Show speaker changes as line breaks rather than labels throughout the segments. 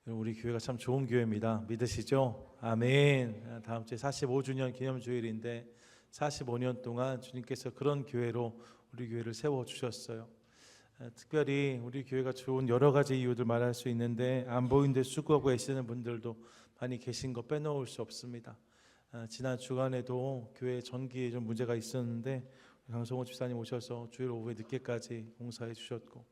우리 교회가 참 좋은 교회입니다. 믿으시죠? 아멘. 다음 주에 45주년 기념주일인데 45년 동안 주님께서 그런 교회로 우리 교회를 세워주셨어요. 특별히 우리 교회가 좋은 여러 가지 이유들 말할 수 있는데 안 보이는데 수고하고 애쓰는 분들도 많이 계신 거 빼놓을 수 없습니다. 지난 주간에도 교회 전기에 좀 문제가 있었는데 강성호 집사님 오셔서 주일 오후에 늦게까지 공사해 주셨고,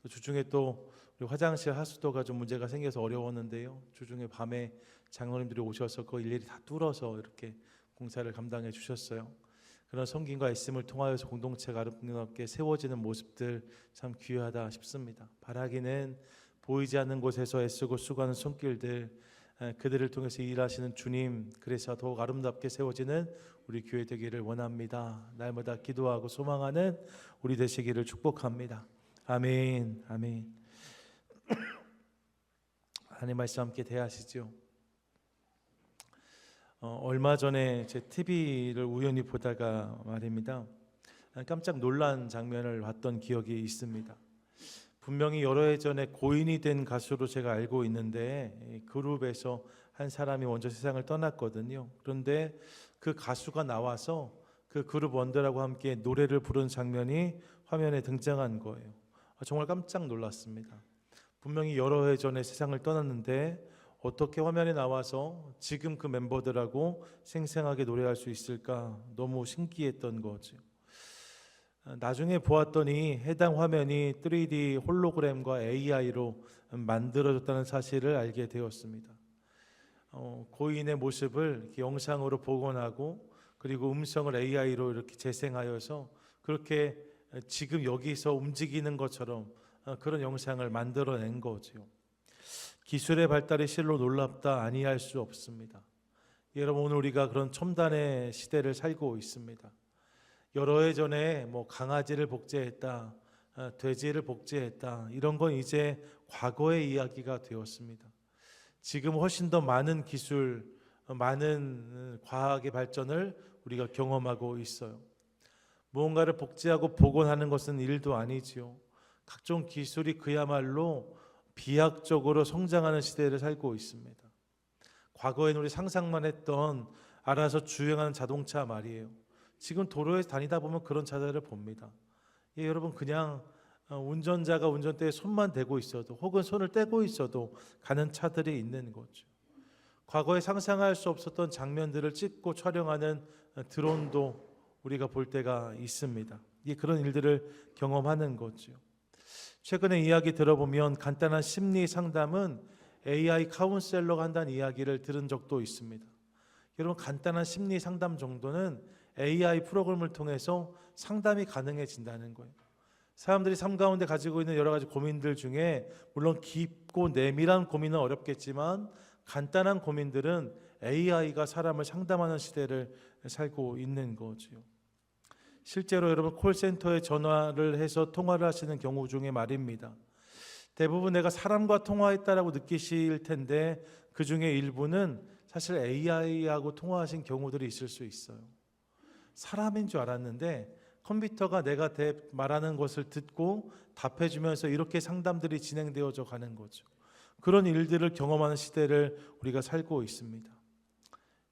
또 주중에 또 우리 화장실 하수도가 좀 문제가 생겨서 어려웠는데요, 주중에 밤에 장로님들이 오셔서 그 일일이 다 뚫어서 이렇게 공사를 감당해 주셨어요. 그런 섬김과 애씀을 통하여서 공동체가 아름답게 세워지는 모습들 참 귀하다 싶습니다. 바라기는 보이지 않는 곳에서 애쓰고 수고하는 손길들, 그들을 통해서 일하시는 주님, 그래서 더욱 아름답게 세워지는 우리 교회 되기를 원합니다. 날마다 기도하고 소망하는 우리 되시기를 축복합니다. 아멘. 아멘. 하나님 말씀 함께 대하시죠. 얼마 전에 제 TV를 우연히 보다가 말입니다, 깜짝 놀란 장면을 봤던 기억이 있습니다. 분명히 여러 해 전에 고인이 된 가수로 제가 알고 있는데 그룹에서 한 사람이 먼저 세상을 떠났거든요. 그런데 그 가수가 나와서 그 그룹 원들하고 함께 노래를 부른 장면이 화면에 등장한 거예요. 정말 깜짝 놀랐습니다. 분명히 여러 해 전에 세상을 떠났는데 어떻게 화면에 나와서 지금 그 멤버들하고 생생하게 노래할 수 있을까, 너무 신기했던 거죠. 나중에 보았더니 해당 화면이 3D 홀로그램과 AI로 만들어졌다는 사실을 알게 되었습니다. 고인의 모습을 이렇게 영상으로 복원하고 그리고 음성을 AI로 이렇게 재생하여서 그렇게 지금 여기서 움직이는 것처럼 그런 영상을 만들어낸 거죠. 기술의 발달이 실로 놀랍다 아니할 수 없습니다. 여러분, 오늘 우리가 그런 첨단의 시대를 살고 있습니다. 여러 해 전에 강아지를 복제했다, 돼지를 복제했다, 이런 건 이제 과거의 이야기가 되었습니다. 지금 훨씬 더 많은 기술, 많은 과학의 발전을 우리가 경험하고 있어요. 무언가를 복제하고 복원하는 것은 일도 아니지요. 각종 기술이 그야말로 비약적으로 성장하는 시대를 살고 있습니다. 과거에는 우리 상상만 했던 알아서 주행하는 자동차 말이에요. 지금 도로에서 다니다 보면 그런 차들을 봅니다. 여러분, 그냥 운전자가 운전대에 손만 대고 있어도 혹은 손을 떼고 있어도 가는 차들이 있는 거죠. 과거에 상상할 수 없었던 장면들을 찍고 촬영하는 드론도 우리가 볼 때가 있습니다. 그런 일들을 경험하는 거죠. 최근에 이야기 들어보면 간단한 심리 상담은 AI 카운셀러가 한다는 이야기를 들은 적도 있습니다. 여러분, 간단한 심리 상담 정도는 AI 프로그램을 통해서 상담이 가능해진다는 거예요. 사람들이 삶 가운데 가지고 있는 여러 가지 고민들 중에 물론 깊고 내밀한 고민은 어렵겠지만 간단한 고민들은 AI가 사람을 상담하는 시대를 살고 있는 거죠. 실제로 여러분, 콜센터에 전화를 해서 통화를 하시는 경우 중에 말입니다, 대부분 내가 사람과 통화했다라고 느끼실 텐데 그 중에 일부는 사실 AI하고 통화하신 경우들이 있을 수 있어요. 사람인 줄 알았는데 컴퓨터가 내가 말하는 것을 듣고 답해주면서 이렇게 상담들이 진행되어져 가는 거죠. 그런 일들을 경험하는 시대를 우리가 살고 있습니다.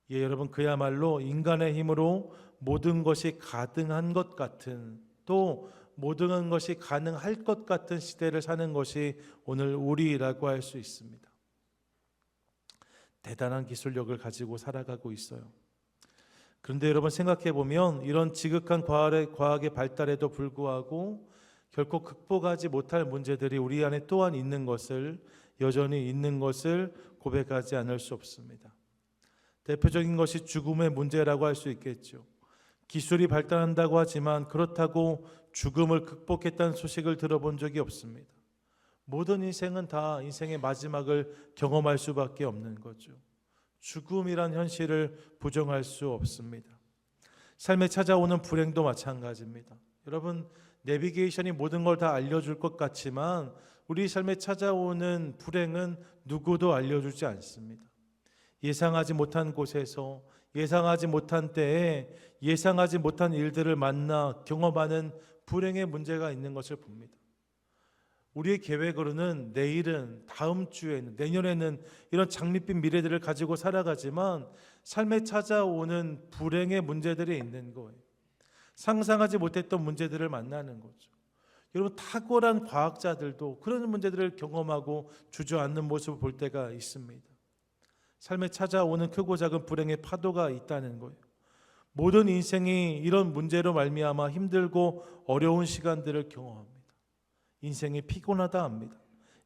여러분, 그야말로 인간의 힘으로 모든 것이 가능한 것 같은, 또 모든 것이 가능할 것 같은 시대를 사는 것이 오늘 우리라고 할 수 있습니다. 대단한 기술력을 가지고 살아가고 있어요. 그런데 여러분, 생각해 보면 이런 지극한 과학의 발달에도 불구하고 결코 극복하지 못할 문제들이 우리 안에 또한 있는 것을, 여전히 있는 것을 고백하지 않을 수 없습니다. 대표적인 것이 죽음의 문제라고 할 수 있겠죠. 기술이 발달한다고 하지만 그렇다고 죽음을 극복했다는 소식을 들어본 적이 없습니다. 모든 인생은 다 인생의 마지막을 경험할 수밖에 없는 거죠. 죽음이란 현실을 부정할 수 없습니다. 삶에 찾아오는 불행도 마찬가지입니다. 여러분, 내비게이션이 모든 걸 다 알려줄 것 같지만 우리 삶에 찾아오는 불행은 누구도 알려주지 않습니다. 예상하지 못한 곳에서 예상하지 못한 때에 예상하지 못한 일들을 만나 경험하는 불행의 문제가 있는 것을 봅니다. 우리의 계획으로는 내일은, 다음 주에는, 내년에는 이런 장밋빛 미래들을 가지고 살아가지만 삶에 찾아오는 불행의 문제들이 있는 거예요. 상상하지 못했던 문제들을 만나는 거죠. 여러분, 탁월한 과학자들도 그런 문제들을 경험하고 주저앉는 모습을 볼 때가 있습니다. 삶에 찾아오는 크고 작은 불행의 파도가 있다는 거예요. 모든 인생이 이런 문제로 말미암아 힘들고 어려운 시간들을 경험합니다. 인생이 피곤하다 합니다.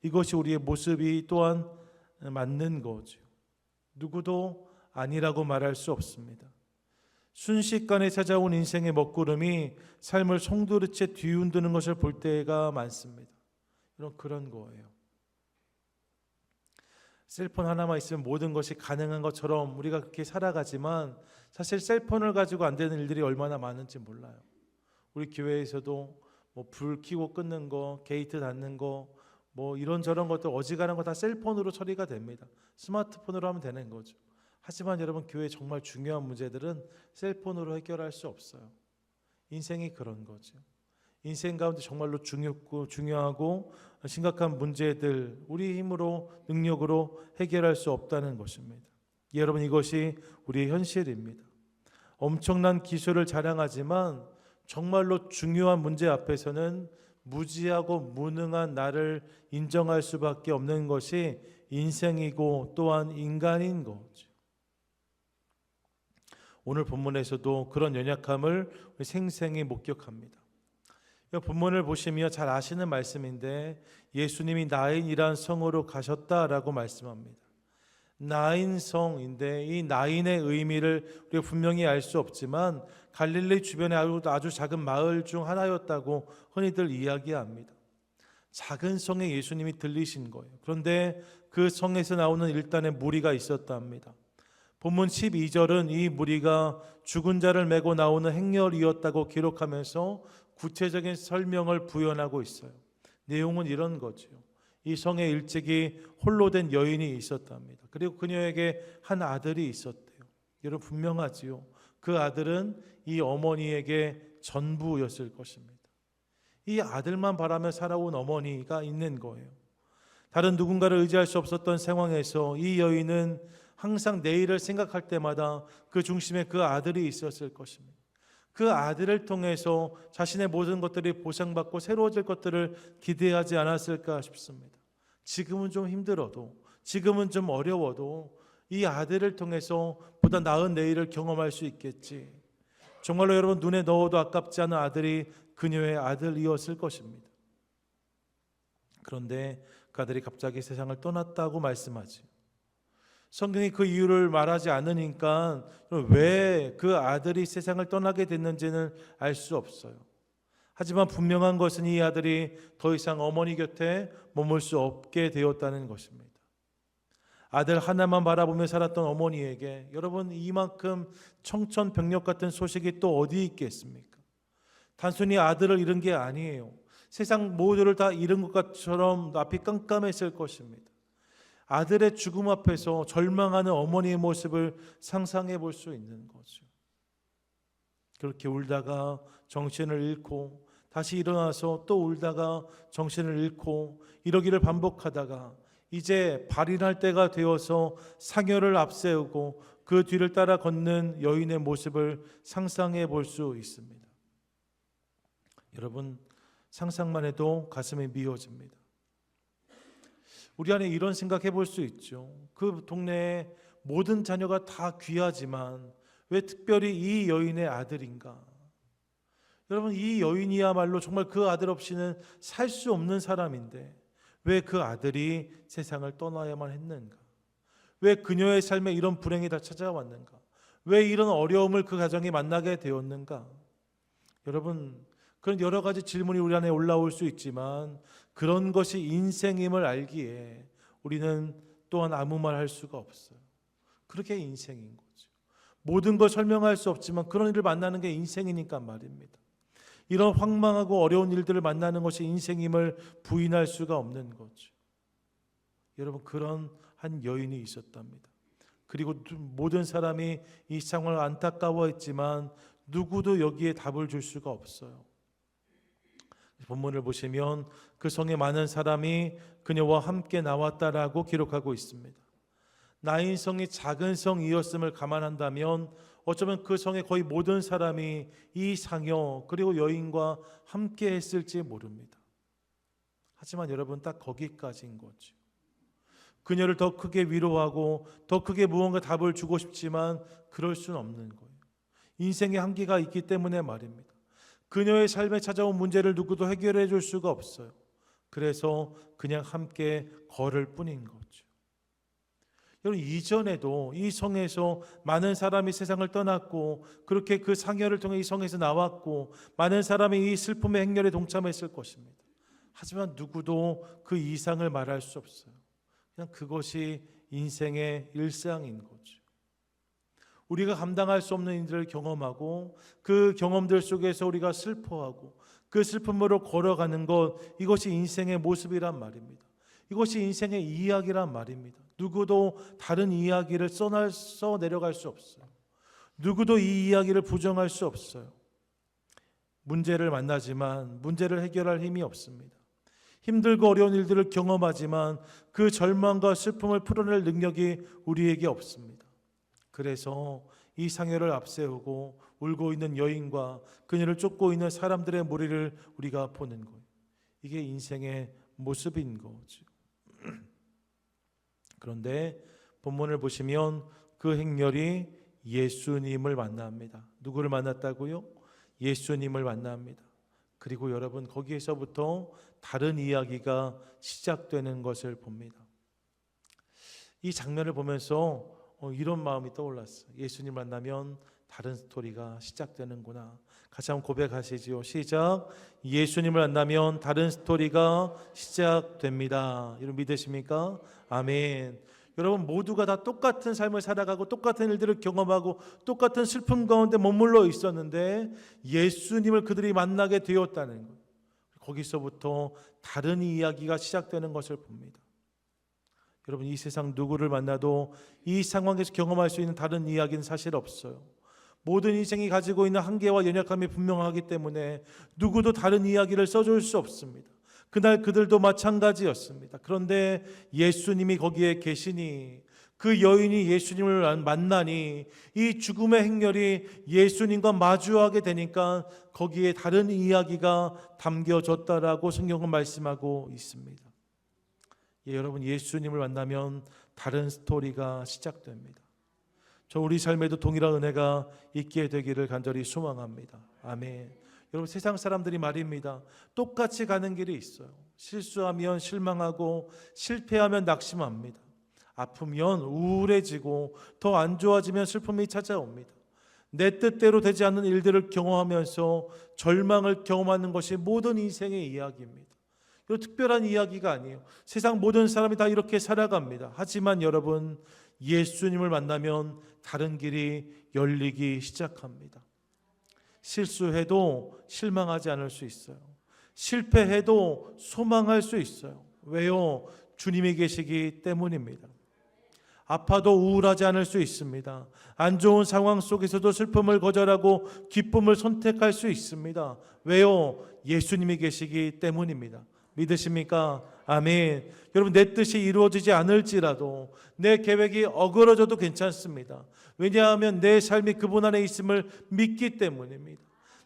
이것이 우리의 모습이 또한 맞는 거죠. 누구도 아니라고 말할 수 없습니다. 순식간에 찾아온 인생의 먹구름이 삶을 송두리째 뒤흔드는 것을 볼 때가 많습니다. 그런 거예요. 셀폰 하나만 있으면 모든 것이 가능한 것처럼 우리가 그렇게 살아가지만 사실 셀폰을 가지고 안 되는 일들이 얼마나 많은지 몰라요. 우리 교회에서도 불 켜고 끄는 거, 게이트 닫는 거, 이런저런 것들 어지간한 거 다 셀폰으로 처리가 됩니다. 스마트폰으로 하면 되는 거죠. 하지만 여러분, 교회 정말 중요한 문제들은 셀폰으로 해결할 수 없어요. 인생이 그런 거죠. 인생 가운데 정말로 중요하고 심각한 문제들, 우리 힘으로, 능력으로 해결할 수 없다는 것입니다. 여러분, 이것이 우리의 현실입니다. 엄청난 기술을 자랑하지만 정말로 중요한 문제 앞에서는 무지하고 무능한 나를 인정할 수밖에 없는 것이 인생이고 또한 인간인 거죠. 오늘 본문에서도 그런 연약함을 생생히 목격합니다. 이 본문을 보시면 잘 아시는 말씀인데 예수님이 나인이란 성으로 가셨다라고 말씀합니다. 나인성인데 이 나인의 의미를 우리가 분명히 알 수 없지만 갈릴리 주변의 아주 작은 마을 중 하나였다고 흔히들 이야기합니다. 작은 성에 예수님이 들리신 거예요. 그런데 그 성에서 나오는 일단의 무리가 있었답니다. 본문 12절은 이 무리가 죽은 자를 메고 나오는 행렬이었다고 기록하면서 구체적인 설명을 부연하고 있어요. 내용은 이런 거죠. 이 성에 일찍이 홀로 된 여인이 있었답니다. 그리고 그녀에게 한 아들이 있었대요. 여러분, 분명하지요. 그 아들은 이 어머니에게 전부였을 것입니다. 이 아들만 바라며 살아온 어머니가 있는 거예요. 다른 누군가를 의지할 수 없었던 상황에서 이 여인은 항상 내일을 생각할 때마다 그 중심에 그 아들이 있었을 것입니다. 그 아들을 통해서 자신의 모든 것들이 보상받고 새로워질 것들을 기대하지 않았을까 싶습니다. 지금은 좀 힘들어도, 지금은 좀 어려워도 이 아들을 통해서 보다 나은 내일을 경험할 수 있겠지. 정말로 여러분, 눈에 넣어도 아깝지 않은 아들이 그녀의 아들이었을 것입니다. 그런데 그 아들이 갑자기 세상을 떠났다고 말씀하지. 성경이 그 이유를 말하지 않으니까 왜 그 아들이 세상을 떠나게 됐는지는 알 수 없어요. 하지만 분명한 것은 이 아들이 더 이상 어머니 곁에 머물 수 없게 되었다는 것입니다. 아들 하나만 바라보며 살았던 어머니에게 여러분, 이만큼 청천벽력 같은 소식이 또 어디 있겠습니까? 단순히 아들을 잃은 게 아니에요. 세상 모두를 다 잃은 것처럼 앞이 깜깜했을 것입니다. 아들의 죽음 앞에서 절망하는 어머니의 모습을 상상해 볼 수 있는 거죠. 그렇게 울다가 정신을 잃고 다시 일어나서 또 울다가 정신을 잃고 이러기를 반복하다가 이제 발인할 때가 되어서 상여를 앞세우고 그 뒤를 따라 걷는 여인의 모습을 상상해 볼 수 있습니다. 여러분, 상상만 해도 가슴이 미어집니다. 우리 안에 이런 생각해 볼 수 있죠. 그 동네에 모든 자녀가 다 귀하지만 왜 특별히 이 여인의 아들인가? 여러분, 이 여인이야말로 정말 그 아들 없이는 살 수 없는 사람인데 왜 그 아들이 세상을 떠나야만 했는가? 왜 그녀의 삶에 이런 불행이 다 찾아왔는가? 왜 이런 어려움을 그 가정이 만나게 되었는가? 여러분, 그런 여러 가지 질문이 우리 안에 올라올 수 있지만 그런 것이 인생임을 알기에 우리는 또한 아무 말 할 수가 없어요. 그렇게 인생인 거죠. 모든 걸 설명할 수 없지만 그런 일을 만나는 게 인생이니까 말입니다. 이런 황망하고 어려운 일들을 만나는 것이 인생임을 부인할 수가 없는 거죠. 여러분, 그런 한 여인이 있었답니다. 그리고 모든 사람이 이 상황을 안타까워했지만 누구도 여기에 답을 줄 수가 없어요. 본문을 보시면 그 성에 많은 사람이 그녀와 함께 나왔다라고 기록하고 있습니다. 나인 성이 작은 성이었음을 감안한다면 어쩌면 그 성의 거의 모든 사람이 이 상여 그리고 여인과 함께 했을지 모릅니다. 하지만 여러분, 딱 거기까지인 거죠. 그녀를 더 크게 위로하고 더 크게 무언가 답을 주고 싶지만 그럴 수는 없는 거예요. 인생의 한계가 있기 때문에 말입니다. 그녀의 삶에 찾아온 문제를 누구도 해결해 줄 수가 없어요. 그래서 그냥 함께 걸을 뿐인 거죠. 여러분, 이전에도 이 성에서 많은 사람이 세상을 떠났고 그렇게 그 상여를 통해 이 성에서 나왔고 많은 사람이 이 슬픔의 행렬에 동참했을 것입니다. 하지만 누구도 그 이상을 말할 수 없어요. 그냥 그것이 인생의 일상인 거죠. 우리가 감당할 수 없는 일들을 경험하고 그 경험들 속에서 우리가 슬퍼하고 그 슬픔으로 걸어가는 것, 이것이 인생의 모습이란 말입니다. 이것이 인생의 이야기란 말입니다. 누구도 다른 이야기를 써내려갈 수 없어요. 누구도 이 이야기를 부정할 수 없어요. 문제를 만나지만 문제를 해결할 힘이 없습니다. 힘들고 어려운 일들을 경험하지만 그 절망과 슬픔을 풀어낼 능력이 우리에게 없습니다. 그래서 이 상여를 앞세우고 울고 있는 여인과 그녀를 쫓고 있는 사람들의 무리를 우리가 보는 거예요. 이게 인생의 모습인 거죠. 그런데 본문을 보시면 그 행렬이 예수님을 만납니다. 누구를 만났다고요? 예수님을 만납니다. 그리고 여러분, 거기에서부터 다른 이야기가 시작되는 것을 봅니다. 이 장면을 보면서 이런 마음이 떠올랐어요. 예수님 만나면 다른 스토리가 시작되는구나. 같이 한번 고백하시죠. 시작. 예수님을 만나면 다른 스토리가 시작됩니다. 여러분, 믿으십니까? 아멘. 여러분, 모두가 다 똑같은 삶을 살아가고 똑같은 일들을 경험하고 똑같은 슬픔 가운데 머물러 있었는데 예수님을 그들이 만나게 되었다는 거예요. 거기서부터 다른 이야기가 시작되는 것을 봅니다. 여러분, 이 세상 누구를 만나도 이 상황에서 경험할 수 있는 다른 이야기는 사실 없어요. 모든 인생이 가지고 있는 한계와 연약함이 분명하기 때문에 누구도 다른 이야기를 써줄 수 없습니다. 그날 그들도 마찬가지였습니다. 그런데 예수님이 거기에 계시니, 그 여인이 예수님을 만나니 이 죽음의 행렬이 예수님과 마주하게 되니까 거기에 다른 이야기가 담겨졌다라고 성경은 말씀하고 있습니다. 예, 여러분, 예수님을 만나면 다른 스토리가 시작됩니다. 저 우리 삶에도 동일한 은혜가 있게 되기를 간절히 소망합니다. 아멘. 여러분, 세상 사람들이 말입니다. 똑같이 가는 길이 있어요. 실수하면 실망하고 실패하면 낙심합니다. 아프면 우울해지고 더 안 좋아지면 슬픔이 찾아옵니다. 내 뜻대로 되지 않는 일들을 경험하면서 절망을 경험하는 것이 모든 인생의 이야기입니다. 이거 특별한 이야기가 아니에요. 세상 모든 사람이 다 이렇게 살아갑니다. 하지만 여러분, 예수님을 만나면 다른 길이 열리기 시작합니다. 실수해도 실망하지 않을 수 있어요. 실패해도 소망할 수 있어요. 왜요? 주님이 계시기 때문입니다. 아파도 우울하지 않을 수 있습니다. 안 좋은 상황 속에서도 슬픔을 거절하고 기쁨을 선택할 수 있습니다. 왜요? 예수님이 계시기 때문입니다. 믿으십니까? 아멘. 여러분, 내 뜻이 이루어지지 않을지라도 내 계획이 어그러져도 괜찮습니다. 왜냐하면 내 삶이 그분 안에 있음을 믿기 때문입니다.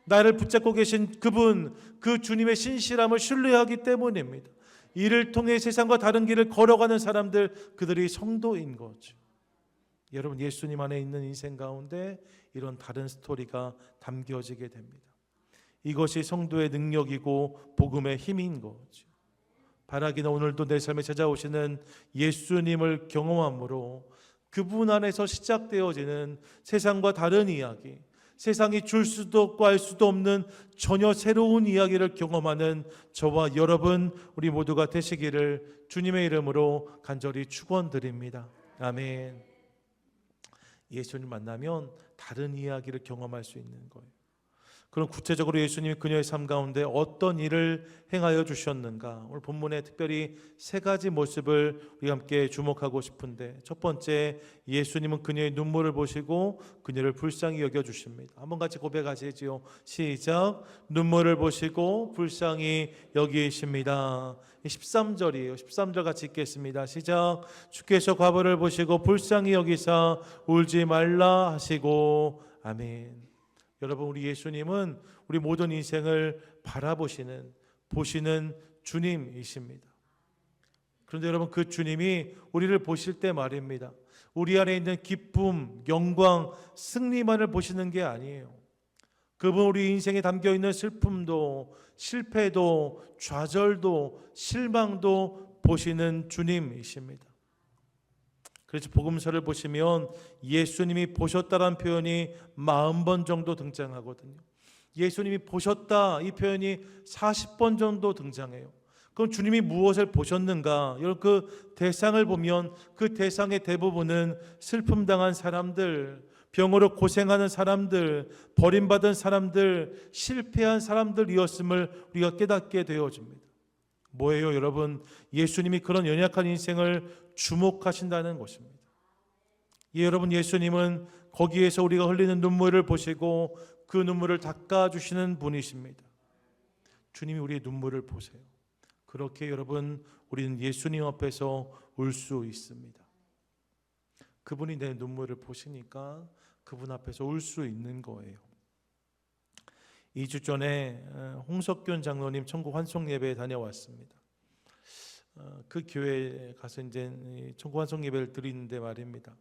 나를 붙잡고 계신 그분, 그 주님의 신실함을 신뢰하기 때문입니다. 이를 통해 세상과 다른 길을 걸어가는 사람들, 그들이 성도인 거죠. 여러분, 예수님 안에 있는 인생 가운데 이런 다른 스토리가 담겨지게 됩니다. 이것이 성도의 능력이고 복음의 힘인 거죠. 바라기는 오늘도 내 삶에 찾아오시는 예수님을 경험함으로 그분 안에서 시작되어지는 세상과 다른 이야기, 세상이 줄 수도 없고 알 수도 없는 전혀 새로운 이야기를 경험하는 저와 여러분, 우리 모두가 되시기를 주님의 이름으로 간절히 축원드립니다. 아멘. 예수님 만나면 다른 이야기를 경험할 수 있는 거예요. 그럼 구체적으로 예수님이 그녀의 삶 가운데 어떤 일을 행하여 주셨는가? 오늘 본문에 특별히 세 가지 모습을 우리가 함께 주목하고 싶은데, 첫 번째, 예수님은 그녀의 눈물을 보시고 그녀를 불쌍히 여겨 주십니다. 한번 같이 고백하시지요. 시작. 눈물을 보시고 불쌍히 여기십니다. 13절이에요. 13절 같이 읽겠습니다. 시작. 주께서 과부를 보시고 불쌍히 여기사 울지 말라 하시고. 아멘. 여러분, 우리 예수님은 우리 모든 인생을 보시는 주님이십니다. 그런데 여러분, 그 주님이 우리를 보실 때 말입니다, 우리 안에 있는 기쁨, 영광, 승리만을 보시는 게 아니에요. 그분 우리 인생에 담겨있는 슬픔도, 실패도, 좌절도, 실망도 보시는 주님이십니다. 그래서 복음서를 보시면 예수님이 보셨다라는 표현이 40번 정도 등장하거든요. 예수님이 보셨다, 이 표현이 40번 정도 등장해요. 그럼 주님이 무엇을 보셨는가? 여러분, 그 대상을 보면 그 대상의 대부분은 슬픔당한 사람들, 병으로 고생하는 사람들, 버림받은 사람들, 실패한 사람들이었음을 우리가 깨닫게 되어집니다. 뭐예요, 여러분? 예수님이 그런 연약한 인생을 주목하신다는 것입니다. 여러분, 예수님은 거기에서 우리가 흘리는 눈물을 보시고 그 눈물을 닦아주시는 분이십니다. 주님이 우리의 눈물을 보세요. 그렇게 여러분, 우리는 예수님 앞에서 울 수 있습니다. 그분이 내 눈물을 보시니까 그분 앞에서 울 수 있는 거예요. 2주 전에 홍석균 장로님 천국 환송 예배에 다녀왔습니다. 그 교회에 가서 이제 천국 환송 예배를 드리는데 말입니다,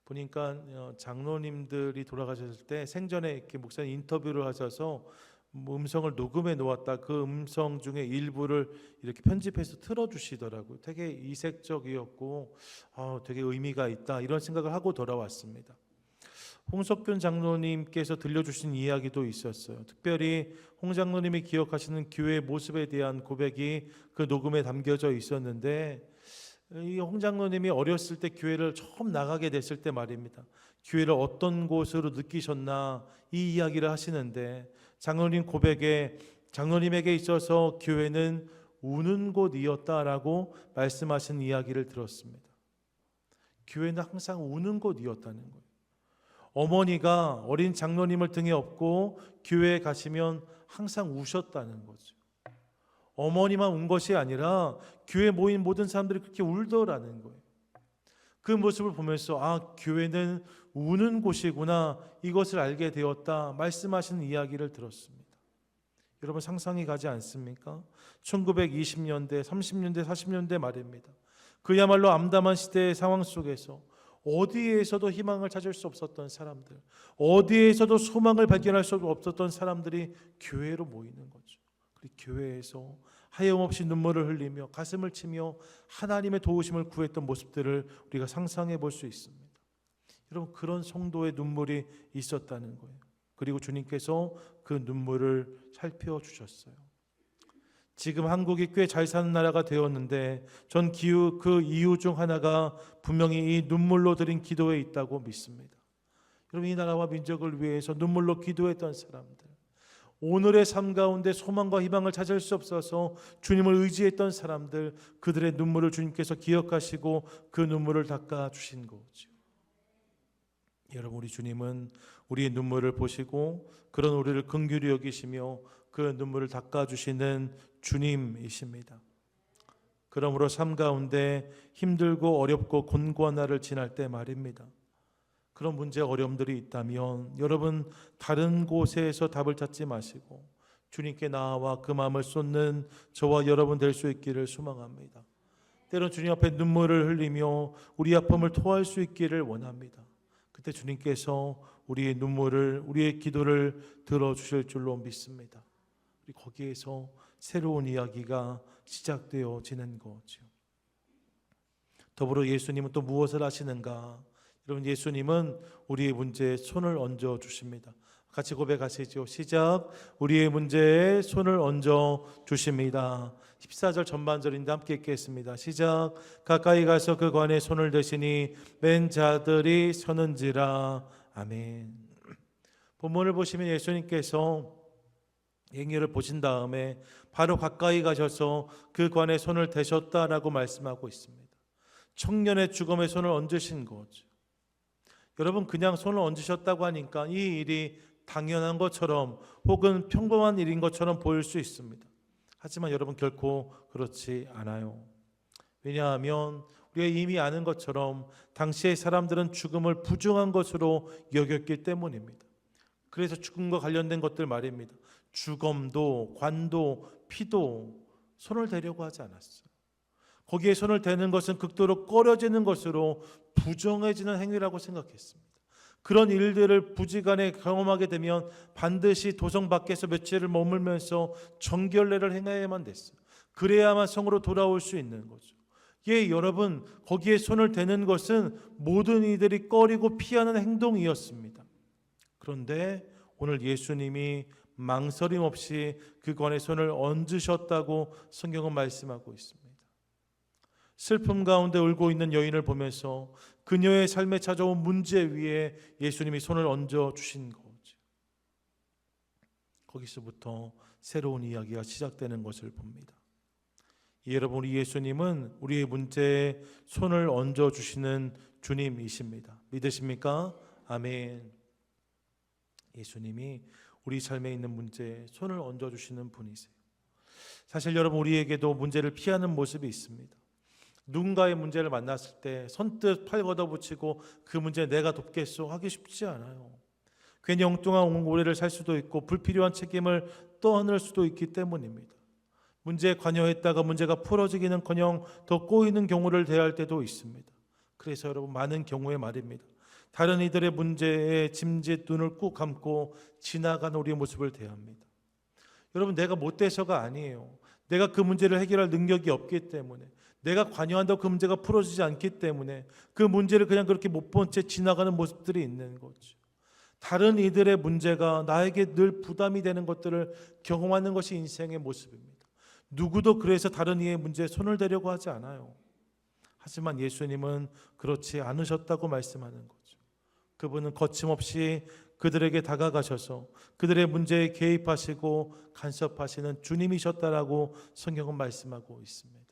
보니까 장로님들이 돌아가셨을 때 생전에 이렇게 목사님 인터뷰를 하셔서 음성을 녹음해 놓았다, 그 음성 중에 일부를 이렇게 편집해서 틀어주시더라고요. 되게 이색적이었고 되게 의미가 있다, 이런 생각을 하고 돌아왔습니다. 홍석균 장로님께서 들려주신 이야기도 있었어요. 특별히 홍 장로님이 기억하시는 교회의 모습에 대한 고백이 그 녹음에 담겨져 있었는데, 이 홍 장로님이 어렸을 때 교회를 처음 나가게 됐을 때 말입니다, 교회를 어떤 곳으로 느끼셨나, 이 이야기를 하시는데, 장로님 고백에 장로님에게 있어서 교회는 우는 곳이었다라고 말씀하신 이야기를 들었습니다. 교회는 항상 우는 곳이었다는 거예요. 어머니가 어린 장로님을 등에 업고 교회에 가시면 항상 우셨다는 거죠. 어머니만 운 것이 아니라 교회에 모인 모든 사람들이 그렇게 울더라는 거예요. 그 모습을 보면서 교회는 우는 곳이구나, 이것을 알게 되었다 말씀하시는 이야기를 들었습니다. 여러분, 상상이 가지 않습니까? 1920년대, 30년대, 40년대 말입니다. 그야말로 암담한 시대의 상황 속에서 어디에서도 희망을 찾을 수 없었던 사람들, 어디에서도 소망을 발견할 수 없었던 사람들이 교회로 모이는 거죠. 그리고 교회에서 하염없이 눈물을 흘리며 가슴을 치며 하나님의 도우심을 구했던 모습들을 우리가 상상해 볼 수 있습니다. 여러분, 그런 성도의 눈물이 있었다는 거예요. 그리고 주님께서 그 눈물을 살펴주셨어요. 지금 한국이 꽤 잘 사는 나라가 되었는데, 전 그 이유 중 하나가 분명히 이 눈물로 드린 기도에 있다고 믿습니다. 여러분, 이 나라와 민족을 위해서 눈물로 기도했던 사람들, 오늘의 삶 가운데 소망과 희망을 찾을 수 없어서 주님을 의지했던 사람들, 그들의 눈물을 주님께서 기억하시고 그 눈물을 닦아주신 거죠. 여러분, 우리 주님은 우리의 눈물을 보시고 그런 우리를 긍휼히 여기시며 그 눈물을 닦아주시는 주님이십니다. 그러므로 삶 가운데 힘들고 어렵고 곤고한 날을 지날 때 말입니다, 그런 문제 어려움들이 있다면 여러분, 다른 곳에서 답을 찾지 마시고 주님께 나아와 그 마음을 쏟는 저와 여러분 될 수 있기를 소망합니다. 때론 주님 앞에 눈물을 흘리며 우리 아픔을 토할 수 있기를 원합니다. 그때 주님께서 우리의 눈물을, 우리의 기도를 들어주실 줄로 믿습니다. 거기에서 새로운 이야기가 시작되어지는 거죠. 더불어 예수님은 또 무엇을 하시는가? 여러분, 예수님은 우리의 문제에 손을 얹어 주십니다. 같이 고백하시죠. 시작. 우리의 문제에 손을 얹어 주십니다. 14절 전반절인데 함께 읽겠습니다. 시작. 가까이 가서 그 관에 손을 대시니 맨 자들이 서는지라. 아멘. 본문을 보시면 예수님께서 행위를 보신 다음에 바로 가까이 가셔서 그 관에 손을 대셨다라고 말씀하고 있습니다. 청년의 죽음에 손을 얹으신 거죠. 여러분, 그냥 손을 얹으셨다고 하니까 이 일이 당연한 것처럼 혹은 평범한 일인 것처럼 보일 수 있습니다. 하지만 여러분, 결코 그렇지 않아요. 왜냐하면 우리가 이미 아는 것처럼 당시의 사람들은 죽음을 부정한 것으로 여겼기 때문입니다. 그래서 죽음과 관련된 것들 말입니다. 주검도 관도 피도 손을 대려고 하지 않았어요. 거기에 손을 대는 것은 극도로 꺼려지는 것으로 부정해지는 행위라고 생각했습니다. 그런 일들을 부지간에 경험하게 되면 반드시 도성 밖에서 며칠을 머물면서 정결례를 행해야만 됐어요. 그래야만 성으로 돌아올 수 있는 거죠. 예, 여러분, 거기에 손을 대는 것은 모든 이들이 꺼리고 피하는 행동이었습니다. 그런데 오늘 예수님이 망설임 없이 그 관에 손을 얹으셨다고 성경은 말씀하고 있습니다. 슬픔 가운데 울고 있는 여인을 보면서 그녀의 삶에 찾아온 문제 위에 예수님이 손을 얹어 주신 거죠. 거기서부터 새로운 이야기가 시작되는 것을 봅니다. 여러분, 우리 예수님은 우리의 문제에 손을 얹어 주시는 주님이십니다. 믿으십니까? 아멘. 예수님이 우리 삶에 있는 문제에 손을 얹어 주시는 분이세요. 사실 여러분, 우리에게도 문제를 피하는 모습이 있습니다. 누군가의 문제를 만났을 때 선뜻 팔 걷어붙이고 그 문제 내가 돕겠소 하기 쉽지 않아요. 괜히 엉뚱한 오래를 살 수도 있고 불필요한 책임을 떠안을 수도 있기 때문입니다. 문제에 관여했다가 문제가 풀어지기는커녕 더 꼬이는 경우를 대할 때도 있습니다. 그래서 여러분, 많은 경우에 말입니다. 다른 이들의 문제에 짐짓 눈을 꾹 감고 지나가는 우리의 모습을 대합니다. 여러분, 내가 못돼서가 아니에요. 내가 그 문제를 해결할 능력이 없기 때문에, 내가 관여한다고 그 문제가 풀어지지 않기 때문에 그 문제를 그냥 그렇게 못 본 채 지나가는 모습들이 있는 거죠. 다른 이들의 문제가 나에게 늘 부담이 되는 것들을 경험하는 것이 인생의 모습입니다. 누구도 그래서 다른 이의 문제에 손을 대려고 하지 않아요. 하지만 예수님은 그렇지 않으셨다고 말씀하는 거죠. 그분은 거침없이 그들에게 다가가셔서 그들의 문제에 개입하시고 간섭하시는 주님이셨다라고 성경은 말씀하고 있습니다.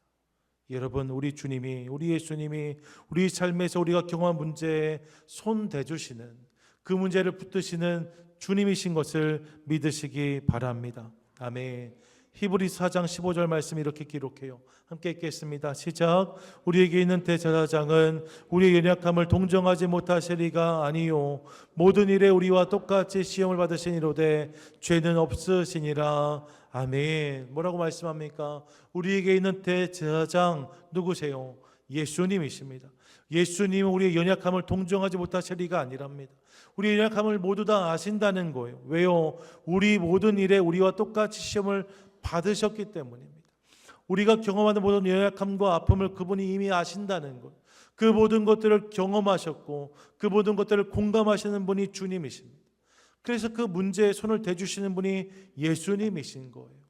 여러분, 우리 주님이, 우리 예수님이 우리 삶에서 우리가 경험한 문제에 손 대주시는, 그 문제를 붙드시는 주님이신 것을 믿으시기 바랍니다. 아멘. 히브리서 4장 15절 말씀 이렇게 기록해요. 함께 읽겠습니다. 시작. 우리에게 있는 대제사장은 우리의 연약함을 동정하지 못하시리가 아니요 모든 일에 우리와 똑같이 시험을 받으시니로되 죄는 없으시니라. 아멘. 뭐라고 말씀합니까? 우리에게 있는 대제사장 누구세요? 예수님이십니다. 예수님은 우리의 연약함을 동정하지 못하실 리가 아니랍니다. 우리의 연약함을 모두 다 아신다는 거예요. 왜요? 우리 모든 일에 우리와 똑같이 시험을 받으셨기 때문입니다. 우리가 경험하는 모든 연약함과 아픔을 그분이 이미 아신다는 것, 그 모든 것들을 경험하셨고 그 모든 것들을 공감하시는 분이 주님이십니다. 그래서 그 문제에 손을 대주시는 분이 예수님이신 거예요.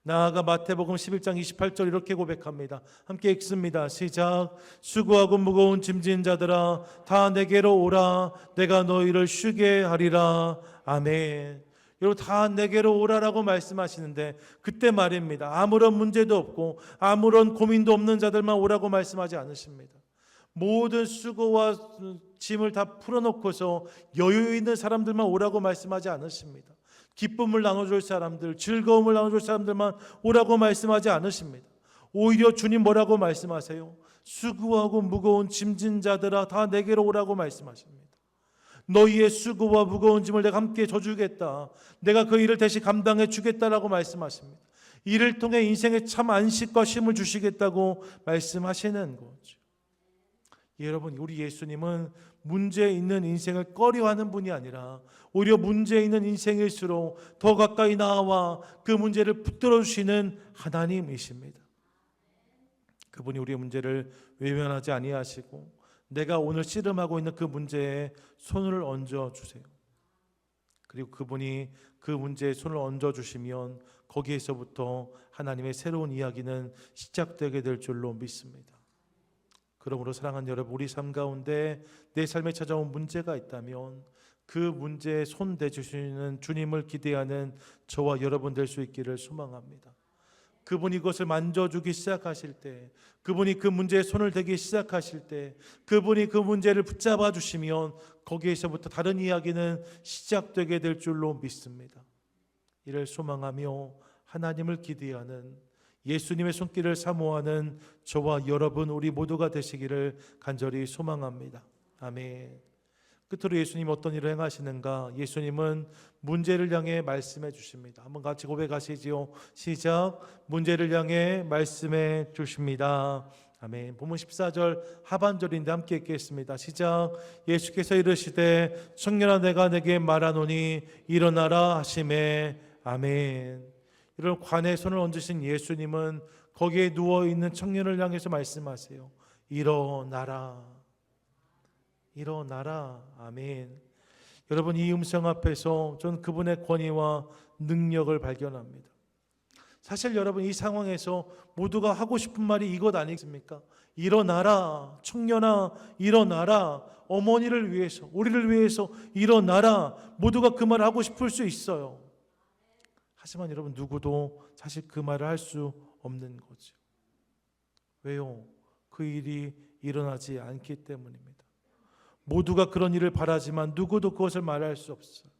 나아가 마태복음 11장 28절 이렇게 고백합니다. 함께 읽습니다. 시작. 수고하고 무거운 짐진 자들아 다 내게로 오라 내가 너희를 쉬게 하리라. 아멘. 여러분, 다 내게로 오라라고 말씀하시는데 그때 말입니다. 아무런 문제도 없고 아무런 고민도 없는 자들만 오라고 말씀하지 않으십니다. 모든 수고와 짐을 다 풀어놓고서 여유 있는 사람들만 오라고 말씀하지 않으십니다. 기쁨을 나눠줄 사람들, 즐거움을 나눠줄 사람들만 오라고 말씀하지 않으십니다. 오히려 주님 뭐라고 말씀하세요? 수고하고 무거운 짐진 자들아 다 내게로 오라고 말씀하십니다. 너희의 수고와 무거운 짐을 내가 함께 져주겠다. 내가 그 일을 대신 감당해 주겠다라고 말씀하십니다. 이를 통해 인생에 참 안식과 쉼을 주시겠다고 말씀하시는 거죠. 여러분, 우리 예수님은 문제 있는 인생을 꺼려하는 분이 아니라 오히려 문제 있는 인생일수록 더 가까이 나와 그 문제를 붙들어 주시는 하나님이십니다. 그분이 우리의 문제를 외면하지 아니하시고 내가 오늘 씨름하고 있는 그 문제에 손을 얹어 주세요. 그리고 그분이 그 문제에 손을 얹어 주시면 거기에서부터 하나님의 새로운 이야기는 시작되게 될 줄로 믿습니다. 그러므로 사랑하는 여러분, 우리 삶 가운데 내 삶에 찾아온 문제가 있다면 그 문제에 손 대주시는 주님을 기대하는 저와 여러분 될 수 있기를 소망합니다. 그분이 그것을 만져주기 시작하실 때, 그분이 그 문제에 손을 대기 시작하실 때, 그분이 그 문제를 붙잡아 주시면 거기에서부터 다른 이야기는 시작되게 될 줄로 믿습니다. 이를 소망하며 하나님을 기대하는, 예수님의 손길을 사모하는 저와 여러분 우리 모두가 되시기를 간절히 소망합니다. 아멘. 끝으로 예수님 어떤 일을 행하시는가? 예수님은 문제를 향해 말씀해 주십니다. 한번 같이 고백하시지요. 시작. 문제를 향해 말씀해 주십니다. 아멘. 본문 14절 하반절인데 함께 읽겠습니다. 시작. 예수께서 이르시되 청년아 내가 내게 말하노니 일어나라 하시매. 아멘. 이런 관에 손을 얹으신 예수님은 거기에 누워있는 청년을 향해서 말씀하세요. 일어나라. 일어나라. 아멘. 여러분, 이 음성 앞에서 저는 그분의 권위와 능력을 발견합니다. 사실 여러분, 이 상황에서 모두가 하고 싶은 말이 이것 아니겠습니까? 일어나라. 청년아 일어나라. 어머니를 위해서, 우리를 위해서 일어나라. 모두가 그 말을 하고 싶을 수 있어요. 하지만 여러분, 누구도 사실 그 말을 할 수 없는 거죠. 왜요? 그 일이 일어나지 않기 때문입니다. 모두가 그런 일을 바라지만 누구도 그것을 말할 수 없어요.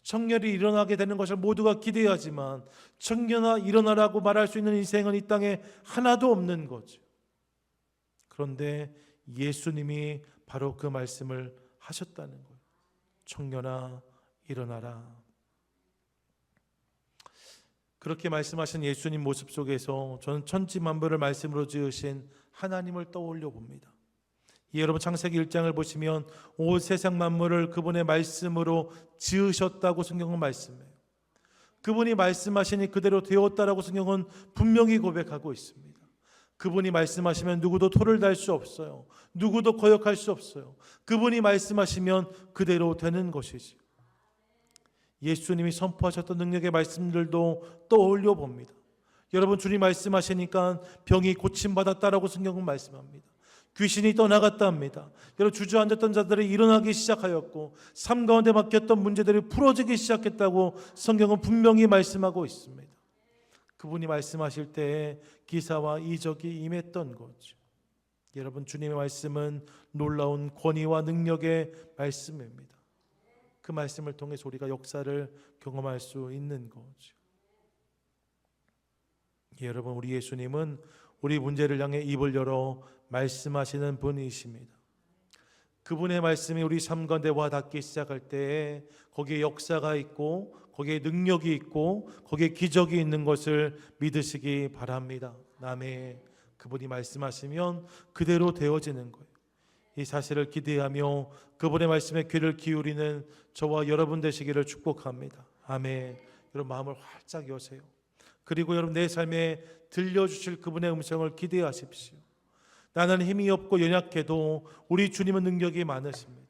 청년이 일어나게 되는 것을 모두가 기대하지만 청년아 일어나라고 말할 수 있는 인생은 이 땅에 하나도 없는 거죠. 그런데 예수님이 바로 그 말씀을 하셨다는 거예요. 청년아 일어나라. 그렇게 말씀하신 예수님 모습 속에서 저는 천지만물을 말씀으로 지으신 하나님을 떠올려 봅니다. 여러분, 창세기 1장을 보시면 온 세상 만물을 그분의 말씀으로 지으셨다고 성경은 말씀해요. 그분이 말씀하시니 그대로 되었다라고 성경은 분명히 고백하고 있습니다. 그분이 말씀하시면 누구도 토를 달 수 없어요. 누구도 거역할 수 없어요. 그분이 말씀하시면 그대로 되는 것이죠. 예수님이 선포하셨던 능력의 말씀들도 떠올려 봅니다. 여러분, 주님 말씀하시니까 병이 고침받았다라고 성경은 말씀합니다. 귀신이 떠나갔다 합니다. 여러분, 주저앉았던 자들이 일어나기 시작하였고 삶 가운데 막혔던 문제들이 풀어지기 시작했다고 성경은 분명히 말씀하고 있습니다. 그분이 말씀하실 때에 기사와 이적이 임했던 거죠. 여러분, 주님의 말씀은 놀라운 권위와 능력의 말씀입니다. 그 말씀을 통해서 우리가 역사를 경험할 수 있는 거죠. 여러분, 우리 예수님은 우리 문제를 향해 입을 열어 말씀하시는 분이십니다. 그분의 말씀이 우리 삶 가운데 와 닿기 시작할 때에 거기에 역사가 있고 거기에 능력이 있고 거기에 기적이 있는 것을 믿으시기 바랍니다. 아멘. 그분이 말씀하시면 그대로 되어지는 거예요. 이 사실을 기대하며 그분의 말씀에 귀를 기울이는 저와 여러분 되시기를 축복합니다. 아멘. 여러분, 마음을 활짝 여세요. 그리고 여러분, 내 삶에 들려주실 그분의 음성을 기대하십시오. 나는 힘이 없고 연약해도 우리 주님은 능력이 많으십니다.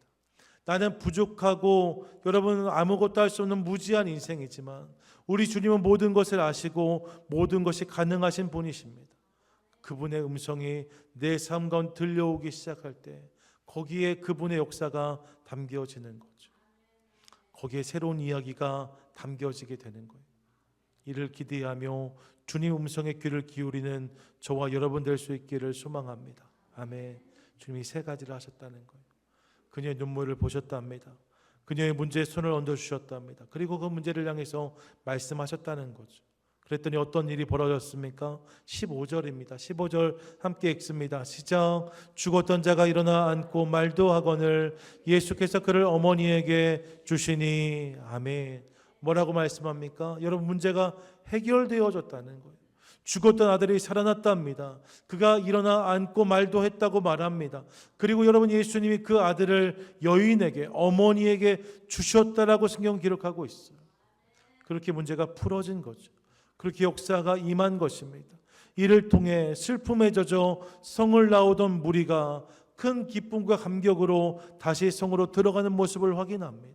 나는 부족하고 여러분 아무것도 할 수 없는 무지한 인생이지만 우리 주님은 모든 것을 아시고 모든 것이 가능하신 분이십니다. 그분의 음성이 내 삶 가운데 들려오기 시작할 때 거기에 그분의 역사가 담겨지는 거죠. 거기에 새로운 이야기가 담겨지게 되는 거예요. 이를 기대하며 주님 음성의 귀를 기울이는 저와 여러분 될 수 있기를 소망합니다. 아멘. 주님이 세 가지를 하셨다는 거예요. 그녀의 눈물을 보셨답니다. 그녀의 문제에 손을 얹어주셨답니다. 그리고 그 문제를 향해서 말씀하셨다는 거죠. 그랬더니 어떤 일이 벌어졌습니까? 15절입니다. 15절 함께 읽습니다. 시작. 죽었던 자가 일어나 앉고 말도 하거늘 예수께서 그를 어머니에게 주시니. 아멘. 뭐라고 말씀합니까? 여러분, 문제가 해결되어졌다는 거예요. 죽었던 아들이 살아났답니다. 그가 일어나 앉고 말도 했다고 말합니다. 그리고 여러분, 예수님이 그 아들을 여인에게, 어머니에게 주셨다라고 성경 기록하고 있어요. 그렇게 문제가 풀어진 거죠. 그렇게 역사가 임한 것입니다. 이를 통해 슬픔에 젖어 성을 나오던 무리가 큰 기쁨과 감격으로 다시 성으로 들어가는 모습을 확인합니다.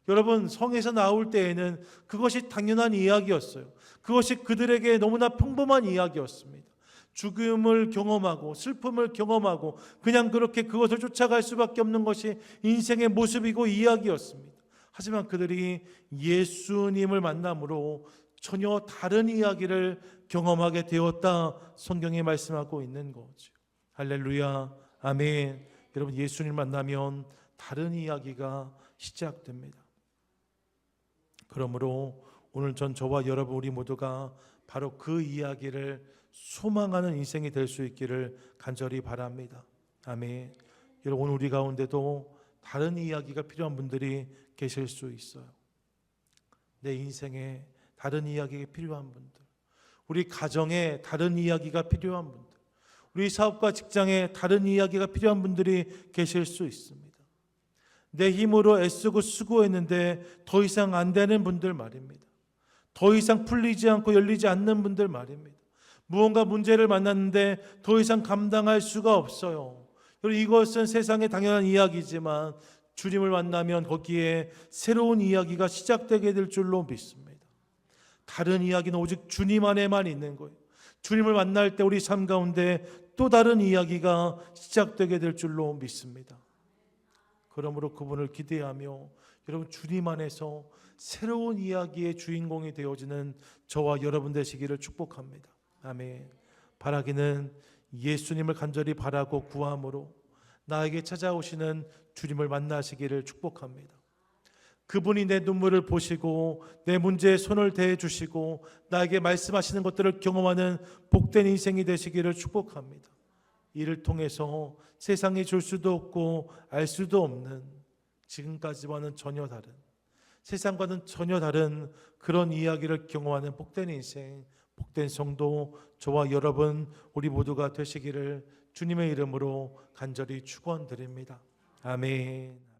여러분, 성에서 나올 때에는 그것이 당연한 이야기였어요. 그것이 그들에게 너무나 평범한 이야기였습니다. 죽음을 경험하고 슬픔을 경험하고 그냥 그렇게 그것을 쫓아갈 수밖에 없는 것이 인생의 모습이고 이야기였습니다. 하지만 그들이 예수님을 만남으로 전혀 다른 이야기를 경험하게 되었다, 성경이 말씀하고 있는 거죠. 할렐루야, 아멘. 여러분, 예수님을 만나면 다른 이야기가 시작됩니다. 그러므로 오늘 저와 여러분 우리 모두가 바로 그 이야기를 소망하는 인생이 될 수 있기를 간절히 바랍니다. 아멘. 여러분, 오늘 우리 가운데도 다른 이야기가 필요한 분들이 계실 수 있어요. 내 인생에 다른 이야기가 필요한 분들, 우리 가정에 다른 이야기가 필요한 분들, 우리 사업과 직장에 다른 이야기가 필요한 분들이 계실 수 있습니다. 내 힘으로 애쓰고 수고했는데 더 이상 안 되는 분들 말입니다. 더 이상 풀리지 않고 열리지 않는 분들 말입니다. 무언가 문제를 만났는데 더 이상 감당할 수가 없어요. 이것은 세상의 당연한 이야기지만 주님을 만나면 거기에 새로운 이야기가 시작되게 될 줄로 믿습니다. 다른 이야기는 오직 주님 안에만 있는 거예요. 주님을 만날 때 우리 삶 가운데 또 다른 이야기가 시작되게 될 줄로 믿습니다. 그러므로 그분을 기대하며 여러분, 주님 안에서 새로운 이야기의 주인공이 되어지는 저와 여러분 되시기를 축복합니다. 아멘. 바라기는 예수님을 간절히 바라고 구함으로 나에게 찾아오시는 주님을 만나시기를 축복합니다. 그분이 내 눈물을 보시고 내 문제에 손을 대해 주시고 나에게 말씀하시는 것들을 경험하는 복된 인생이 되시기를 축복합니다. 이를 통해서 세상이 줄 수도 없고 알 수도 없는, 지금까지와는 전혀 다른, 세상과는 전혀 다른 그런 이야기를 경험하는 복된 인생, 복된 성도 저와 여러분 우리 모두가 되시기를 주님의 이름으로 간절히 축원드립니다. 아멘.